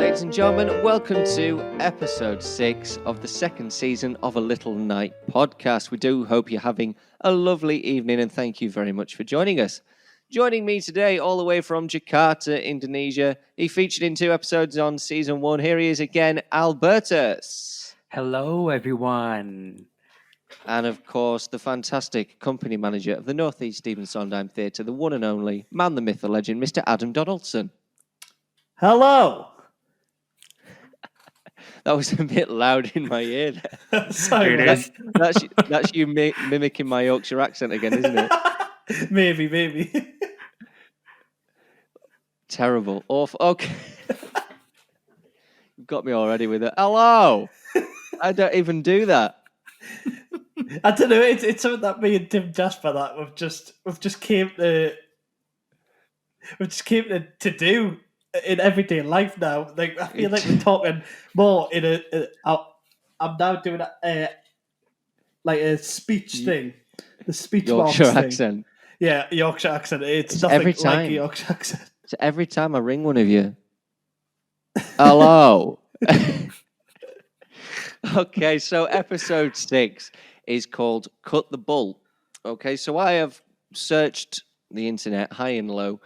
ladies and gentlemen. Welcome to episode 6 of the second season of A Little Night podcast. We do hope you're having a lovely evening, and thank you very much for joining us. Joining me today, all the way from Jakarta, Indonesia, he featured in 2 episodes on season 1. Here he is again, Albertus. Hello, everyone. And of course, the fantastic company manager of the Northeast Stephen Sondheim Theatre, the one and only man, the myth, the legend, Mr. Adam Donaldson. Hello. That was a bit loud in my ear. Sorry, that's you mimicking my Yorkshire accent again, isn't it? Maybe. Terrible. Awful. Okay. You've got me already with it. Hello. I don't even do that. I don't know. It's something that me and Tim Jasper that we've just came to do in everyday life now. Like I feel like we're talking more in I'm now doing a speech thing. The speech Yorkshire marks accent. Thing. Yeah, Yorkshire accent. It's nothing every time. like a Yorkshire accent. So every time I ring one of you, hello. Okay, so episode 6 is called Cut the Bull. Okay, so I have searched the internet high and low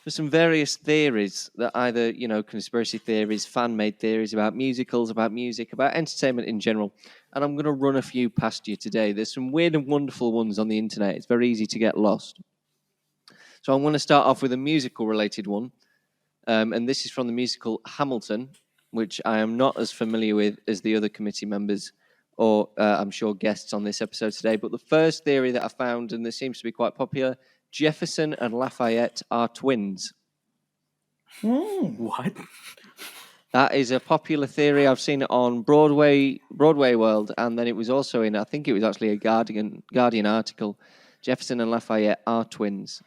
for some various theories that either, conspiracy theories, fan-made theories about musicals, about music, about entertainment in general. And I'm going to run a few past you today. There's some weird and wonderful ones on the internet. It's very easy to get lost. So I'm going to start off with a musical-related one. And this is from the musical Hamilton, which I am not as familiar with as the other committee members or I'm sure guests on this episode today. But the first theory that I found, and this seems to be quite popular, Jefferson and Lafayette are twins. What? That is a popular theory. I've seen it on Broadway World, and then it was also I think it was actually a Guardian article. Jefferson and Lafayette are twins.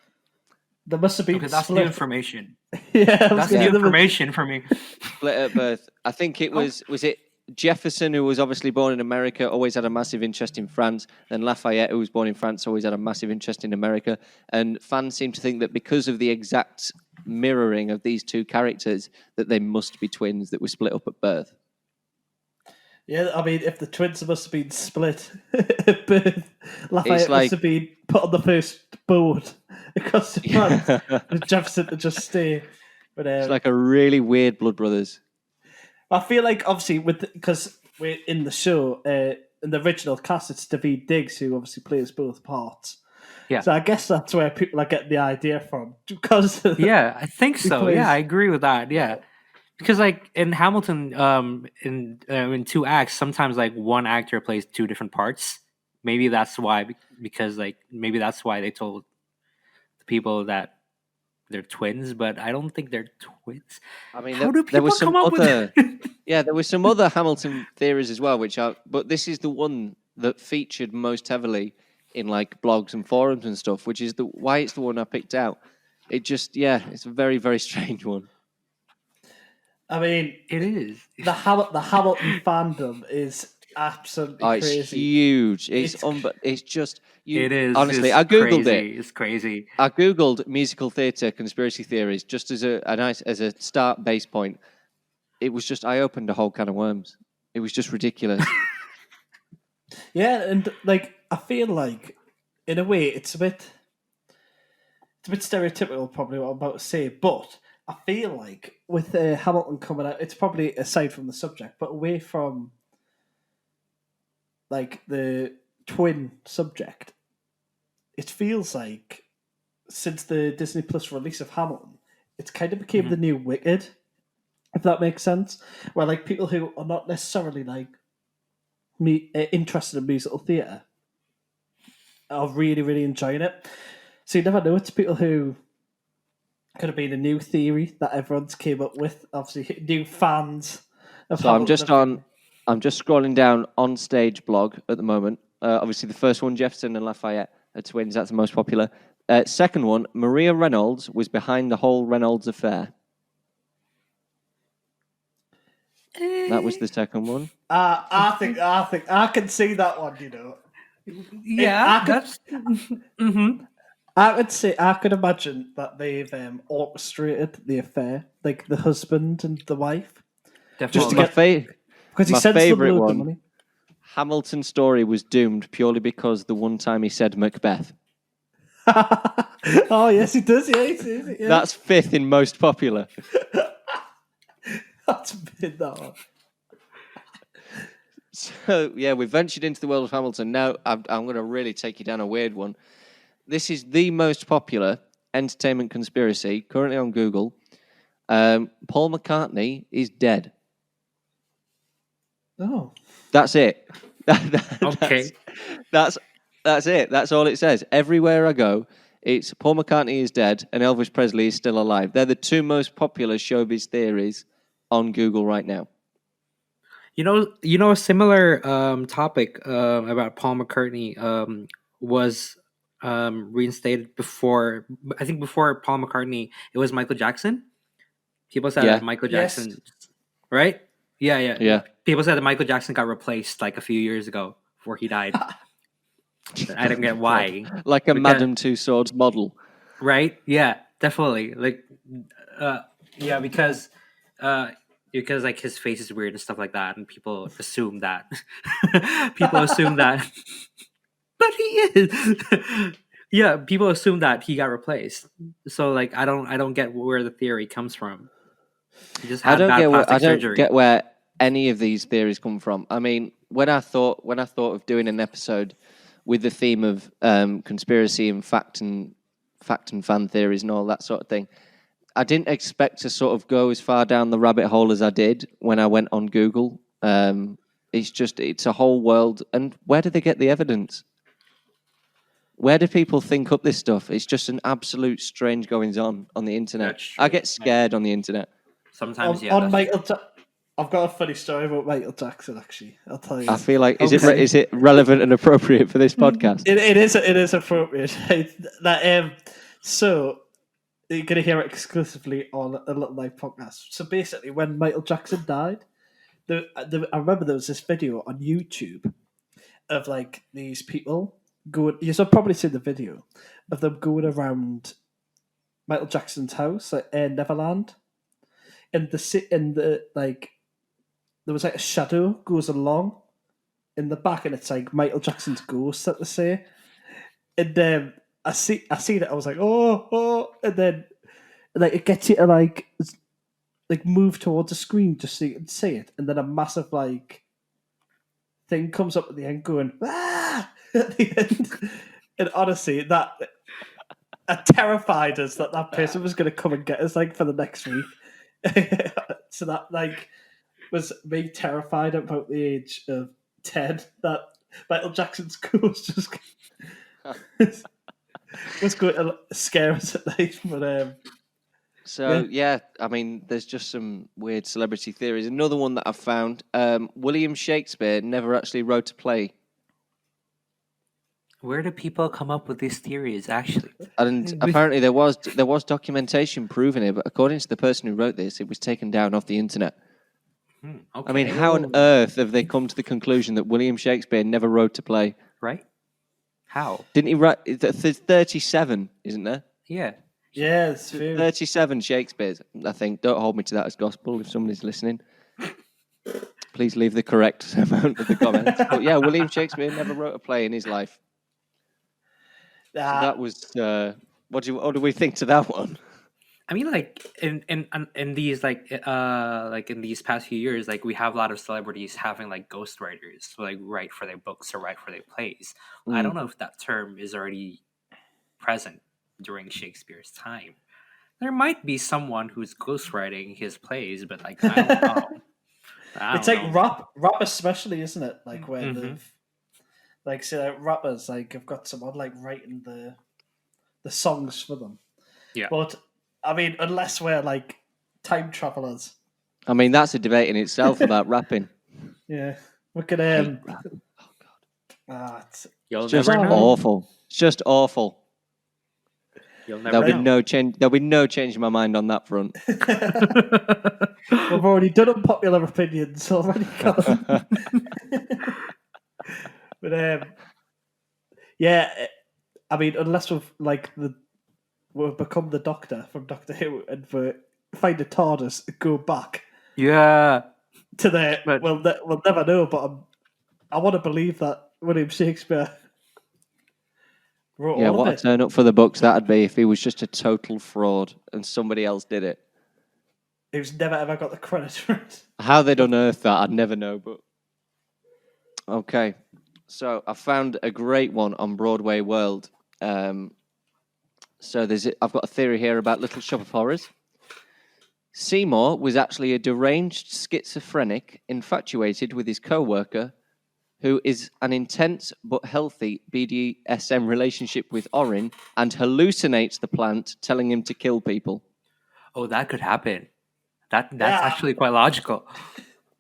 There must have been that's new information. Yeah, that's new information for me. Split at birth. I think it was it Jefferson, who was obviously born in America, always had a massive interest in France. And Lafayette, who was born in France, always had a massive interest in America. And fans seem to think that because of the exact mirroring of these two characters, that they must be twins that were split up at birth. Yeah, I mean, if the twins must have been split at birth, Lafayette must have been put on the first boat across the France with Jefferson to just stay. But, it's like a really weird Blood Brothers. I feel like, obviously, because we're in the show, in the original cast, it's Daveed Diggs who obviously plays both parts. Yeah. So I guess that's where people are getting the idea from. Because yeah, I think so. Yeah, I agree with that. Yeah. Because, like, in Hamilton, in 2 acts, sometimes, like, one actor plays 2 different parts. Maybe that's why, because, like, maybe that's why they told the people that they're twins, but I don't think they're twins. I mean, how do people come up with Yeah, there were some other Hamilton theories as well, but this is the one that featured most heavily in like blogs and forums and stuff, which is why it's the one I picked out. It just, it's a very, very strange one. I mean, it is. The Hamilton fandom is absolutely crazy. It's huge. It's just. It is. Honestly, I googled it. It's crazy. I googled musical theatre conspiracy theories just as a start base point. It was just I opened a whole can of worms. It was just ridiculous. Yeah, and like I feel like in a way it's a bit stereotypical, probably what I'm about to say, but I feel like with Hamilton coming out, it's probably aside from the subject, but away from like the twin subject, it feels like since the Disney Plus release of Hamilton, it's kind of became the new Wicked, if that makes sense. Where like people who are not necessarily like interested in musical theatre are really, really enjoying it. So you never know. It's people who could have been a new theory that everyone's came up with. Obviously, new fans. So I'm just scrolling down On Stage blog at the moment. Obviously, the first one, Jefferson and Lafayette are twins. That's the most popular. Second one, Maria Reynolds was behind the whole Reynolds affair. That was the second one. I think I can see that one. Yeah, that's. I would say I could imagine that they've orchestrated the affair, like the husband and the wife, just to Definitely. get because he my sends them favourite loads of one. money. Hamilton's story was doomed purely because the one time he said Macbeth. Oh yes, he does. Yeah, yeah. That's 5th in most popular. That's been that one. So yeah, we've ventured into the world of Hamilton. Now I'm going to really take you down a weird one. This is the most popular entertainment conspiracy currently on Google. Paul McCartney is dead. Oh, that's it. Okay. That's it. That's all it says. Everywhere I go, it's Paul McCartney is dead and Elvis Presley is still alive. They're the two most popular showbiz theories on Google right now. You know, a similar topic about Paul McCartney was reinstated before. I think before Paul McCartney, it was Michael Jackson. People said that Michael Jackson, right? Yeah. People said that Michael Jackson got replaced like a few years ago before he died. I don't get why. Like a Madame Tussauds model. Right? Yeah, definitely. Like, because like his face is weird and stuff like that, and people assume that. But he is. Yeah, people assume that he got replaced. So like, I don't get where the theory comes from. He just had bad plastic surgery. I don't get where any of these theories come from. I mean, when I thought of doing an episode with the theme of conspiracy and fact and fan theories and all that sort of thing, I didn't expect to sort of go as far down the rabbit hole as I did when I went on Google. It's a whole world. And where do they get the evidence? Where do people think up this stuff? It's just an absolute strange goings on the internet. I get scared on the internet. Sometimes, I've got a funny story about Michael Jackson. Actually, I'll tell you. I feel like is it relevant and appropriate for this podcast? It is appropriate. So you're going to hear it exclusively on a Little Life podcast. So basically, when Michael Jackson died, I remember there was this video on YouTube of like these people going. You've probably seen the video of them going around Michael Jackson's house at Neverland, and there was like a shadow goes along in the back, and it's like Michael Jackson's ghost, that they say. And I see that, I was like, oh, and then like it gets you to like move towards the screen just so you can see it, and then a massive like thing comes up at the end going ah at the end. And honestly, that terrified us that person was going to come and get us like for the next week. So that like was me terrified about the age of 10 that Michael Jackson's ghost just was going to scare us at night. But I mean, there's just some weird celebrity theories. Another one that I've found: William Shakespeare never actually wrote a play. Where do people come up with these theories? Actually, and apparently there was documentation proving it, but according to the person who wrote this, it was taken down off the internet. Okay. I mean, how on earth have they come to the conclusion that William Shakespeare never wrote a play? Right? How? Didn't he write? There's 37, isn't there? Yeah. Yeah, it's true. 37 Shakespeares, I think. Don't hold me to that as gospel if somebody's listening. Please leave the correct amount of the comments. But yeah, William Shakespeare never wrote a play in his life. So that was what do we think to that one? I mean, like in these like in these past few years, like we have a lot of celebrities having like ghostwriters, so, like write for their books or write for their plays. I don't know if that term is already present during Shakespeare's time. There might be someone who's ghostwriting his plays, but like I don't know. It's like rap especially, isn't it? Like where they've like say like rappers like have got someone like writing the songs for them. Yeah. But I mean, unless we're like time travelers. I mean, that's a debate in itself about rapping. Yeah. We could oh god. It's just awful. It's just awful. There'll be no change in my mind on that front. We've already done unpopular opinions already. But I mean, unless we've become the Doctor from Doctor Who and we find a TARDIS and go back. Yeah. To the But- we'll never know, but I want to believe that William Shakespeare wrote all what of a it. turn up for the books that'd be if he was just a total fraud and somebody else did it. Who's never ever got the credit for it. How they'd unearth that, I'd never know. But okay, so I found a great one on Broadway World. So I've got a theory here about Little Shop of Horrors. Seymour was actually a deranged schizophrenic infatuated with his co-worker, who is an intense but healthy BDSM relationship with Orin and hallucinates the plant, telling him to kill people. Oh, that could happen. That's actually quite logical.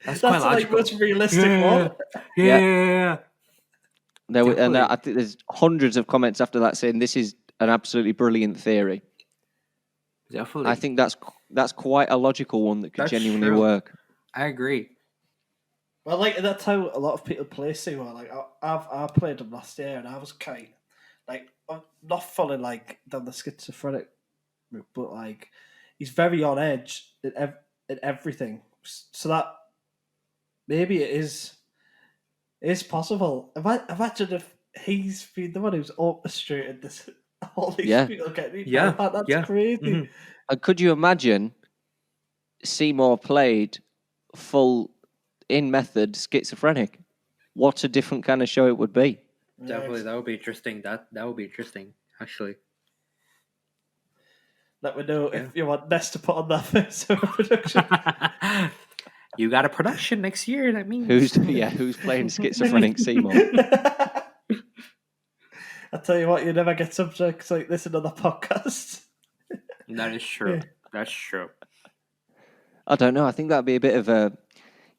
That's quite logical. Like most realistic one. Yeah. And I think there's hundreds of comments after that saying this is an absolutely brilliant theory. Definitely. I think that's quite a logical one that could genuinely work. I agree. Well, like that's how a lot of people play Seymour. Like I played him last year, and I was kind like I'm not fully like down the schizophrenic route, but like he's very on edge in everything. So that maybe it is possible. Imagine if he's been the one who's orchestrated this. All these people getting that's crazy. Mm-hmm. And could you imagine Seymour played full in method schizophrenic? What a different kind of show it would be. Definitely, that would be interesting. That would be interesting, actually. Let me know if you want Ness to put on that first production. You got a production next year. That means who's playing schizophrenic Seymour? I tell you what, you never get subjects like this in other podcasts. That is true. Yeah. That's true. I don't know. I think that'd be a bit of a.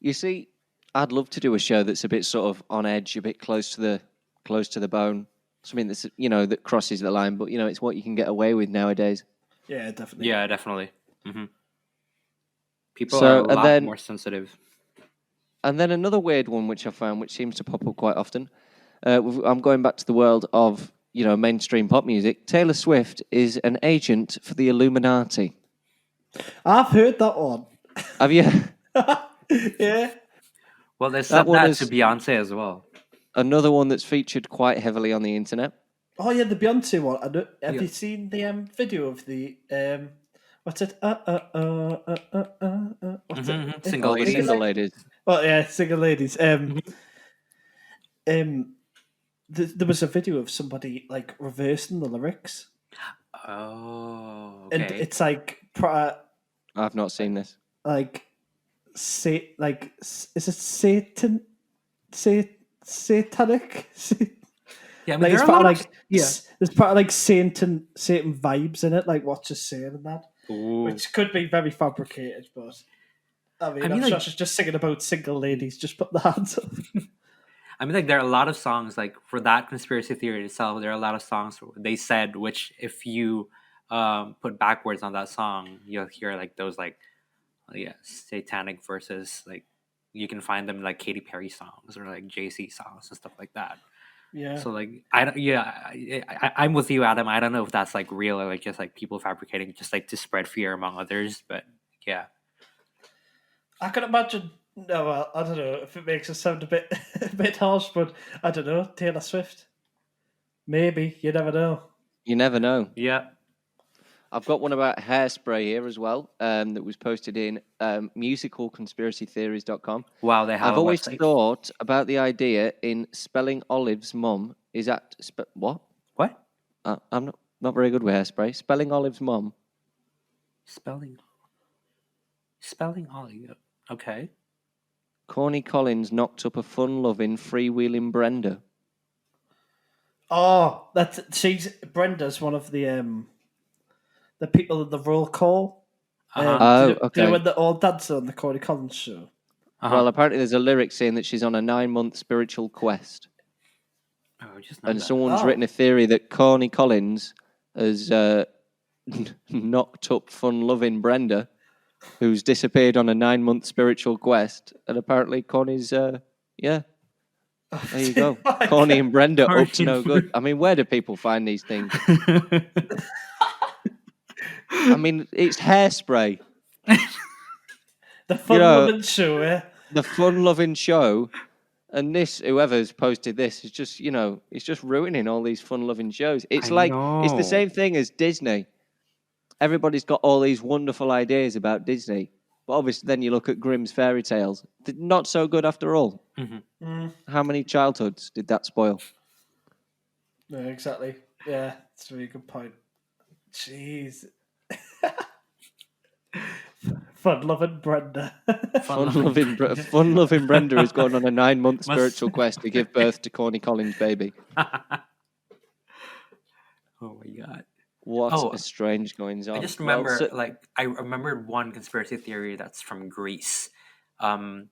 You see, I'd love to do a show that's a bit sort of on edge, a bit close to the bone. Something that's that crosses the line, but it's what you can get away with nowadays. Yeah, definitely. Yeah, definitely. Mm-hmm. People are a lot more sensitive. And then another weird one which I found, which seems to pop up quite often. I'm going back to the world of mainstream pop music. Taylor Swift is an agent for the Illuminati. I've heard that one. Have you? Yeah. Well, there's that to Beyonce as well. Another one that's featured quite heavily on the internet. Oh yeah, the Beyonce one. Have you seen the video of the what's it? What's it? Single ladies. Single ladies. Oh yeah, single ladies. There was a video of somebody like reversing the lyrics. Oh, okay. And it's like I've not seen this. Like, is it satanic? Yeah, I mean, like it's part of there's part of like Satan vibes in it, like what's just saying and that, which could be very fabricated, but I mean, I'm sure she's just singing about single ladies. Just put the hands up. I mean, like there are a lot of songs like for that conspiracy theory itself. There are a lot of songs they said which, if you put backwards on that song, you'll hear like those satanic verses. Like you can find them like Katy Perry songs or like Jay-Z songs and stuff like that. Yeah. So like I'm with you, Adam. I don't know if that's like real or like just like people fabricating just like to spread fear among others. But yeah, I can imagine. No, well, I don't know if it makes it sound a bit harsh, but I don't know. Taylor Swift, maybe, you never know. You never know. Yeah. I've got one about Hairspray here as well, that was posted in musicalconspiracytheories.com. Wow, they have. I've always thought about the idea in spelling Olive's mum is at what? What? I'm not very good with Hairspray. Spelling Olive's mum. Spelling Olive. Okay. Connie Collins knocked up a fun-loving, freewheeling Brenda. Oh, Brenda's one of the people in the roll call. Okay. When they're all dancing on the Connie Collins show. Uh-huh. Well, apparently there's a lyric saying that she's on a 9-month spiritual quest. Oh, just and someone's written a theory that Connie Collins has knocked up fun-loving Brenda, who's disappeared on a 9-month spiritual quest, and apparently Connie's, There you go. Connie and Brenda Connie up to no good. I mean, where do people find these things? I mean, it's Hairspray. The fun-loving show, yeah. The fun-loving show. And this, whoever's posted this, is just, it's just ruining all these fun-loving shows. It's it's the same thing as Disney. Everybody's got all these wonderful ideas about Disney. But obviously, then you look at Grimm's fairy tales. They're not so good after all. Mm-hmm. Mm. How many childhoods did that spoil? No, exactly. Yeah, that's a really good point. Jeez. Fun-loving Brenda. Fun-loving Brenda is going on a 9-month spiritual quest to give birth to Connie Collins' baby. Oh my God. What a strange goings on. I just remember, I remembered one conspiracy theory that's from Greece. So,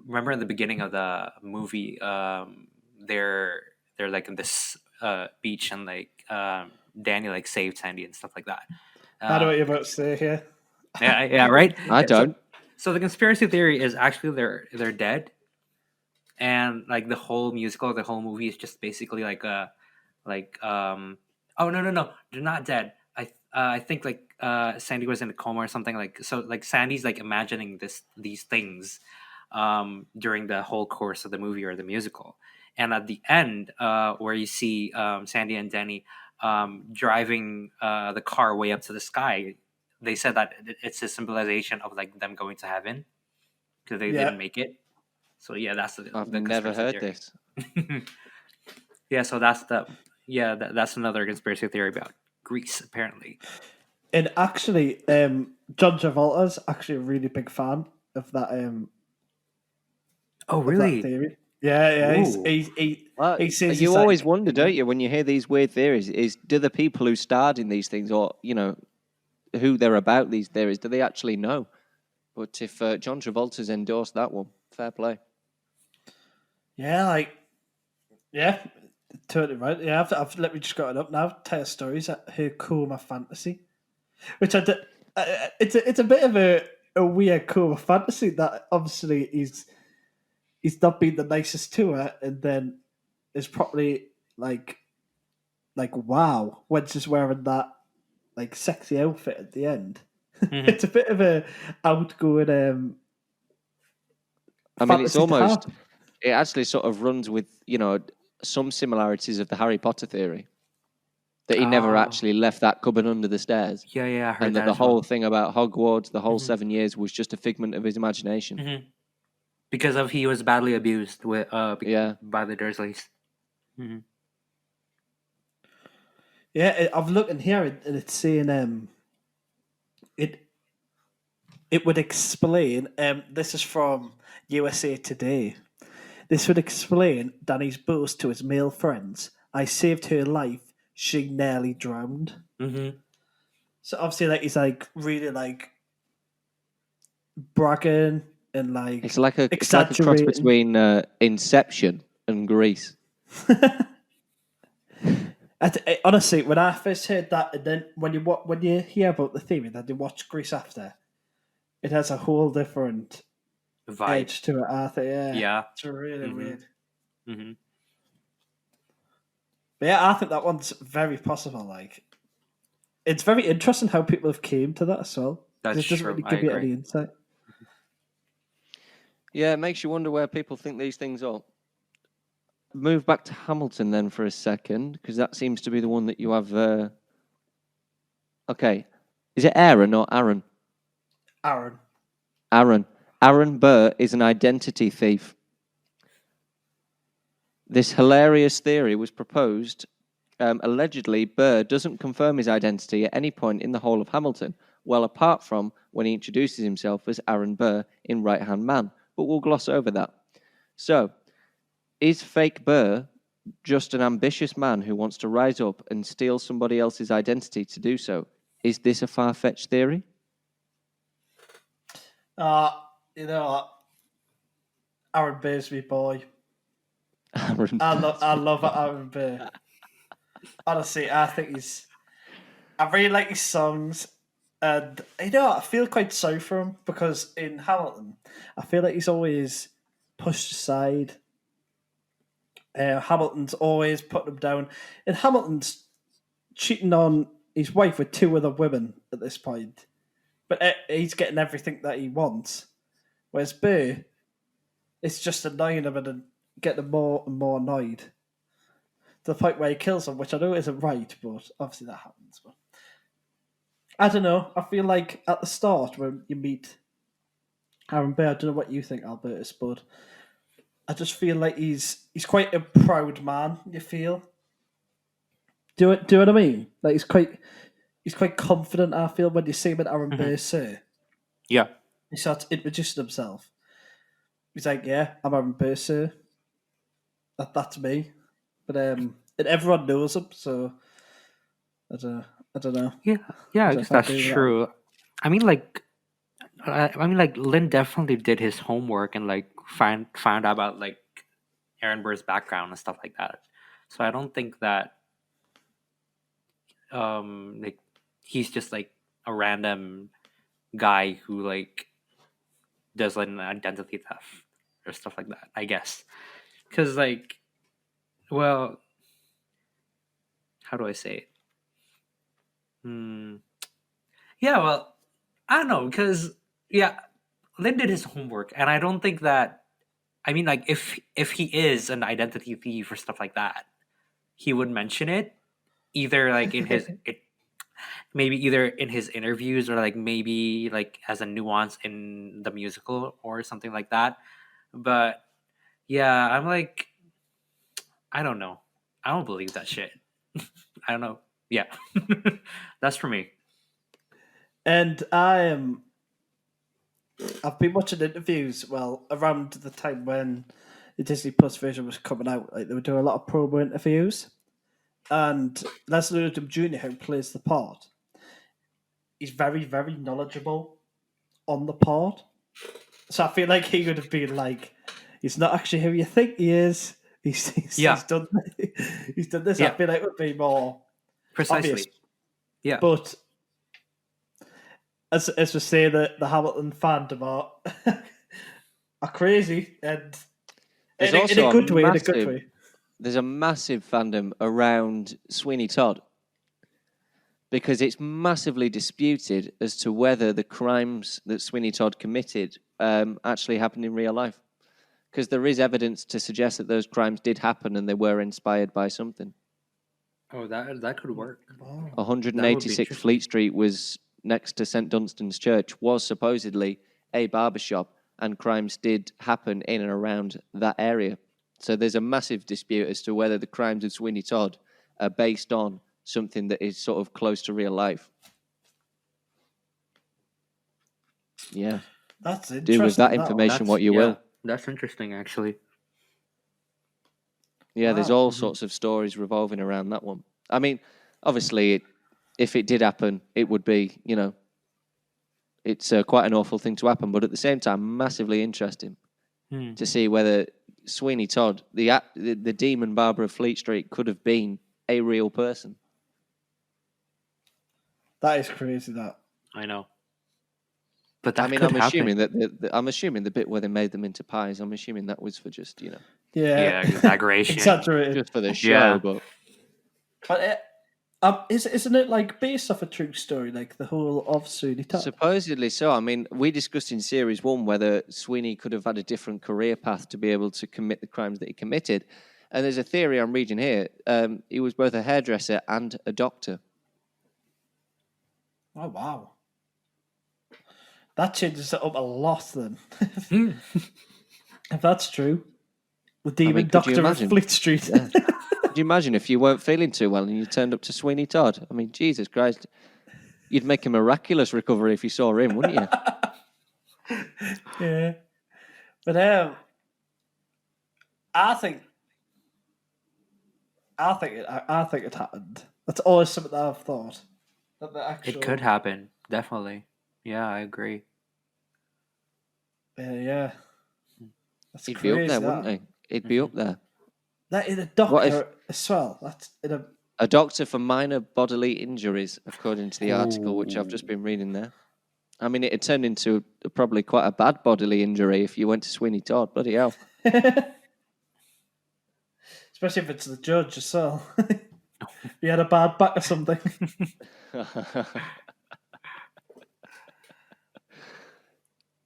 remember in the beginning of the movie, they're like in this beach and Danny saved Sandy and stuff like that. I know what you're about to say here. Yeah, right. I don't. So the conspiracy theory is actually they're dead, and the whole musical, the whole movie is just basically oh no, they're not dead. I think Sandy was in a coma or something Sandy's imagining these things during the whole course of the movie or the musical, and at the end where you see Sandy and Danny driving the car way up to the sky, they said that it's a symbolization of them going to heaven because they didn't make it. So yeah, that's I've never heard theory. this. Yeah, so that's that's another conspiracy theory about Greece, apparently. And actually, John Travolta's actually a really big fan of that. Oh, really? That theory. Yeah. He says you always wonder, don't you, when you hear these weird theories? Do the people who starred in these things, or who they're about these theories, do they actually know? But if John Travolta's endorsed that one, fair play. Yeah, totally right. Yeah, I've let me just got it up now. Tell stories at her coma fantasy, which I did. It's a bit of a weird coma fantasy that obviously he's not been the nicest to her, and then is probably like wow when she's wearing that sexy outfit at the end. Mm-hmm. It's a bit of a outgoing. I mean, it's almost. It actually sort of runs with some similarities of the Harry Potter theory that he never actually left that cupboard under the stairs. Yeah, I heard and that. The whole thing about Hogwarts, the whole 7 years, was just a figment of his imagination. Mm-hmm. Because he was badly abused by the Dursleys. Mm-hmm. Yeah, I'm looking here and it's saying it would explain. This is from USA Today. This would explain Danny's boast to his male friends. I saved her life. She nearly drowned. Mm-hmm. So obviously, he's really bragging and it's like a cross between Inception and Grease. Honestly, when I first heard that, and then when you hear about the theory that they watch Grease after, it has a whole different vibe edge to it. I think, yeah, it's really weird. Mm-hmm. But yeah, I think that one's very possible. It's very interesting how people have came to that as well. That's it doesn't true. really give you any insight. Yeah, it makes you wonder where people think these things are. Move back to Hamilton then for a second, because that seems to be the one that you have. Okay, is it Aaron or Aaron? Aaron. Aaron Burr is an identity thief. This hilarious theory was proposed. Allegedly, Burr doesn't confirm his identity at any point in the whole of Hamilton, well apart from when he introduces himself as Aaron Burr in Right Hand Man, but we'll gloss over that. So, is fake Burr just an ambitious man who wants to rise up and steal somebody else's identity to do so? Is this a far-fetched theory? You know what? Aaron Burr's my boy. I love Aaron Burr. Honestly, I think I really like his songs, and I feel quite sorry for him because in Hamilton, I feel like he's always pushed aside Hamilton's always putting him down. And Hamilton's cheating on his wife with 2 other women at this point. But he's getting everything that he wants. Whereas Burr, it's just annoying him and getting him more and more annoyed. To the point where he kills him, which I know isn't right, but obviously that happens. But I don't know. I feel like at the start when you meet Aaron Burr, I don't know what you think, Albertus, but I just feel like he's quite a proud man. You feel? Do you know what I mean? Like he's quite confident. I feel when you see him at Aaron Burr, sir. Yeah. He starts introducing himself. He's like, "Yeah, I'm Aaron Burr, sir. That's me." But and everyone knows him, so I don't know. Yeah, I guess that's true. I mean, like Lynn definitely did his homework and like found out about like Aaron Burr's background and stuff like that. So I don't think that like he's just like a random guy who like does like an identity theft or stuff like that. I guess because like, well, how do I say it? Yeah, well, I don't know because Lynn did his homework, and I don't think that. I mean, like if he is an identity thief or stuff like that, he would mention it either like in his maybe either in his interviews or like maybe like as a nuance in the musical or something like that. But yeah, I'm like, I don't know. I don't believe that shit. I don't know. Yeah, that's for me. And I've been watching interviews, around the time when the Disney Plus version was coming out. Like they were doing a lot of promo interviews. And Leslie Odom Jr., who plays the part, he's very, very knowledgeable on the part. So I feel like he would have been like, he's not actually who you think he is. He's done this. Yeah. I feel like it would be more Precisely. obvious. Yeah. But as we say, the Hamilton fandom are crazy and in a good way. There's a massive fandom around Sweeney Todd because it's massively disputed as to whether the crimes that Sweeney Todd committed actually happened in real life. Because there is evidence to suggest that those crimes did happen and they were inspired by something. Oh, that could work. Wow. 186 Fleet Street was next to St. Dunstan's Church, was supposedly a barbershop, and crimes did happen in and around that area. So there's a massive dispute as to whether the crimes of Sweeney Todd are based on something that is sort of close to real life. Yeah. That's interesting. Do with that information what you will. That's interesting, actually. Yeah, there's all sorts of stories revolving around that one. I mean, obviously, if it did happen, it would be, it's quite an awful thing to happen, but at the same time, massively interesting to see whether Sweeney Todd, the demon barber of Fleet Street, could have been a real person. That is crazy. That I know. But that I'm assuming the bit where they made them into pies. I'm assuming that was for just exaggeration, exaggerated, just for the show. But isn't it like based off a true story, like the whole of Sweeney Todd? Supposedly so. I mean, we discussed in series 1 whether Sweeney could have had a different career path to be able to commit the crimes that he committed. And there's a theory I'm reading here. He was both a hairdresser and a doctor. Oh, wow. That changes it up a lot then. If that's true. The demon doctor of Fleet Street. Yeah. Could you imagine if you weren't feeling too well and you turned up to Sweeney Todd? I mean, Jesus Christ. You'd make a miraculous recovery if you saw him, wouldn't you? Yeah. But I think it happened. That's always something that I've thought. That the actual... It could happen, definitely. Yeah, I agree. Yeah. That's He'd crazy, be up there, wouldn't he? He'd be up there. That in a doctor as well. That's in a doctor for minor bodily injuries, according to the article which I've just been reading there. I mean, it had turned into probably quite a bad bodily injury if you went to Sweeney Todd. Bloody hell. Especially if it's the judge as well. He had a bad back or something.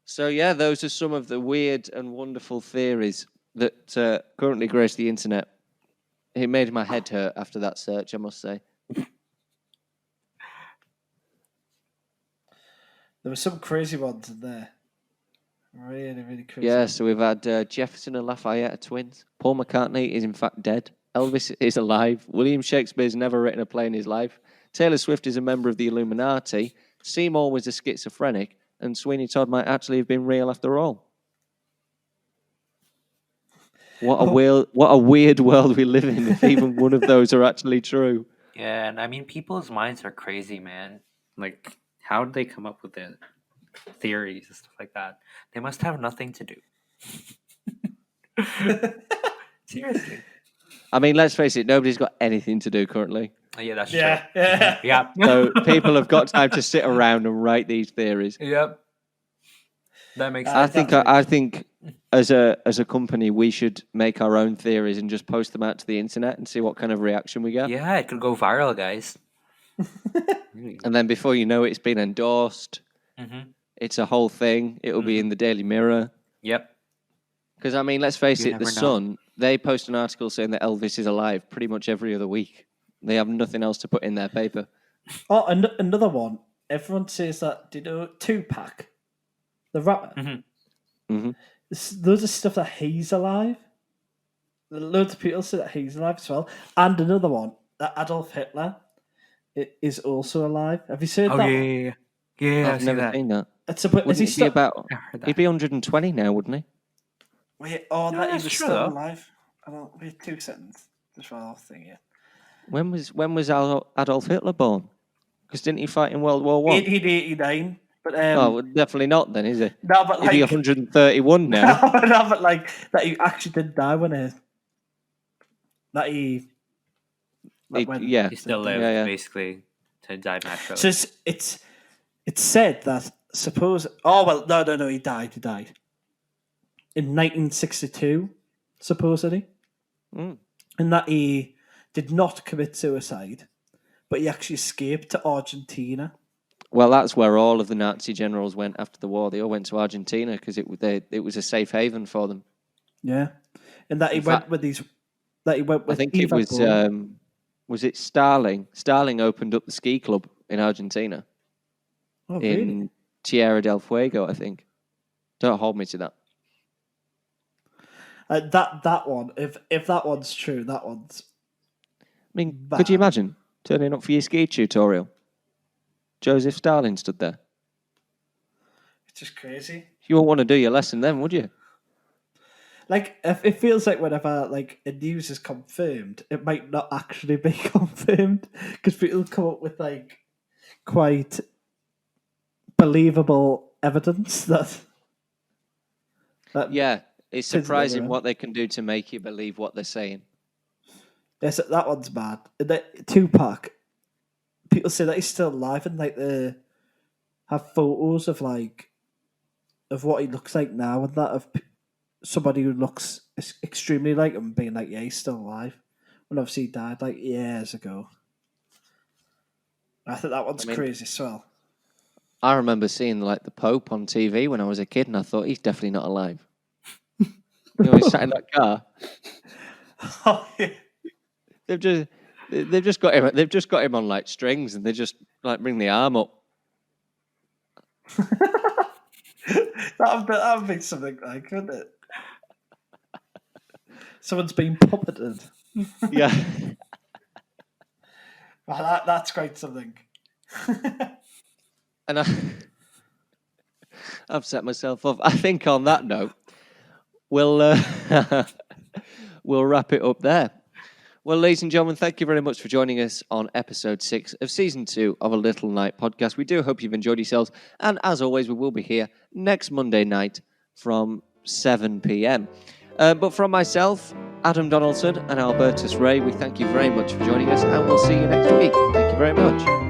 So yeah, those are some of the weird and wonderful theories that currently grace the internet. It made my head hurt after that search, I must say. There were some crazy ones in there. Really, really crazy. Yeah, so we've had Jefferson and Lafayette are twins. Paul McCartney is in fact dead. Elvis is alive. William Shakespeare's never written a play in his life. Taylor Swift is a member of the Illuminati. Seymour was a schizophrenic. And Sweeney Todd might actually have been real after all. What a weird world we live in if even one of those are actually true. Yeah, and I mean, people's minds are crazy, man. Like, how did they come up with the theories and stuff like that? They must have nothing to do. Seriously. I mean, let's face it, nobody's got anything to do currently. Oh, yeah, that's true. Yeah. So people have got time to sit around and write these theories. Yep. That makes sense. I think as a company we should make our own theories and just post them out to the internet and see what kind of reaction we get. Yeah, it could go viral, guys. And then before you know it, it's been endorsed. Mm-hmm. It's a whole thing. It'll be in the Daily Mirror. Yep. Because, I mean, let's face You it, The never know. Sun, they post an article saying that Elvis is alive pretty much every other week. They have nothing else to put in their paper. Oh, another one. Everyone says that, do you know Tupac, the rapper? Mm-hmm. Mm-hmm. Loads of stuff that he's alive. Loads of people say that he's alive as well. And another one, that Adolf Hitler is also alive. Have you seen Oh, that? yeah. I've never seen that. It's about, is Wouldn't he he be still... about? I heard that. He'd be 120 now, wouldn't he? Wait, No, that he that's was true, still though. alive. Wait 2 seconds. Just one last thing here. When was Adolf Hitler born? Because didn't he fight in World War One? 1889. But Oh, well, definitely not then, is he? no, but He'd be 131 now. no, but like that he actually did die when he Yeah. He still lived, Yeah. basically, to die naturally. So it's said that suppose. Oh well, no, he died. He died in 1962, supposedly, Mm. and that he did not commit suicide, but he actually escaped to Argentina. Well, that's where all of the Nazi generals went after the war. They all went to Argentina because it was a safe haven for them. Yeah, and that he In went fact, with these. That he went with. I think Eva it Braun. was it Starling? Starling opened up the ski club in Argentina, Oh, really? in Tierra del Fuego, I think. Don't hold me to that. That one. If that one's true, that one's. I mean, could you imagine turning up for your ski tutorial? Joseph Stalin stood there. It's just crazy. You won't want to do your lesson then, would you? Like, if it feels like whenever like a news is confirmed, it might not actually be confirmed because people come up with like quite believable evidence that Yeah, it's Turns it surprising around. what they can do to make you believe what they're saying. yes, that one's bad. And that Tupac, people say that he's still alive and like they have photos of like of what he looks like now and that of somebody who looks extremely like him being like, yeah, he's still alive. When obviously he died like years ago. I think that one's crazy as well. I remember seeing like the Pope on TV when I was a kid, and I thought he's definitely not alive. He sat in that car. Oh, yeah. They've just got him. They've just got him on like strings, and they just like bring the arm up. that would be something like, wouldn't it? Someone's been puppeted. Yeah. Well, that's quite something. And I've set myself off. I think on that note, we'll wrap it up there. Well, ladies and gentlemen, thank you very much for joining us on episode 6 of season 2 of A Little Night podcast. We do hope you've enjoyed yourselves. And as always, we will be here next Monday night from 7 p.m. But from myself, Adam Donaldson and Albertus Ray, we thank you very much for joining us, and we'll see you next week. Thank you very much.